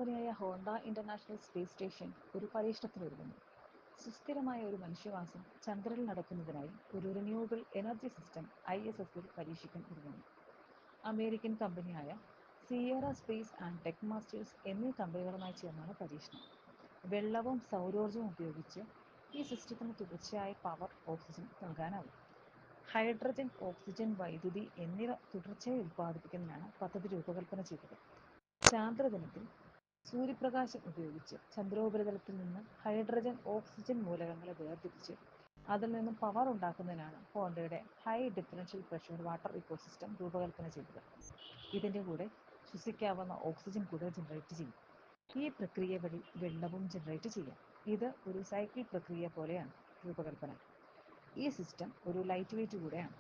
കമ്പനിയായ Honda international space station ഒരു പരീക്ഷണത്തിനൊരുങ്ങുന്നു. സുസ്ഥിരമായ ഒരു മനുഷ്യവാസം ചന്ദ്രനിൽ നടക്കുന്നതിനായി ഒരു റിന്യൂവബിൾ എനർജി സിസ്റ്റം ISS-ൽ പരീക്ഷിക്കാൻ ഒരുങ്ങുന്നു. അമേരിക്കൻ കമ്പനിയായ Sierra space and tech masters എന്നീ കമ്പനികളുമായി ചേർന്നാണ് പരീക്ഷണം. വെള്ളവും സൗരോർജ്ജവും ഉപയോഗിച്ച് ഈ സിസ്റ്റത്തിന് തുടർച്ചയായ പവർ ഓക്സിജൻ നൽകാനാവും. ഹൈഡ്രജൻ, ഓക്സിജൻ, വൈദ്യുതി എന്നിവ തുടർച്ചയായി ഉൽപ്പാദിപ്പിക്കുന്നതിനാണ് പദ്ധതി രൂപകൽപ്പന ചെയ്തത്. ചാന്ദ്രദിനത്തിൽ സൂര്യപ്രകാശം ഉപയോഗിച്ച് ചന്ദ്രോപരിതലത്തിൽ നിന്ന് ഹൈഡ്രജൻ, ഓക്സിജൻ മൂലകങ്ങളെ വേർതിരിച്ച് അതിൽ നിന്നും പവർ ഉണ്ടാക്കുന്നതിനാണ് ഹോണ്ടയുടെ high differential pressure water ecosystem രൂപകൽപ്പന ചെയ്തത്. ഇതിന്റെ കൂടെ ശ്വസിക്കാവുന്ന ഓക്സിജൻ കൂടെ ജനറേറ്റ് ചെയ്യും. ഈ പ്രക്രിയ വഴി വെള്ളവും ജനറേറ്റ് ചെയ്യാം. ഇത് ഒരു സൈക്കിൾ പ്രക്രിയ പോലെയാണ് രൂപകൽപ്പന. ഈ സിസ്റ്റം ഒരു ലൈറ്റ് വെയ്റ്റ് കൂടെയാണ്.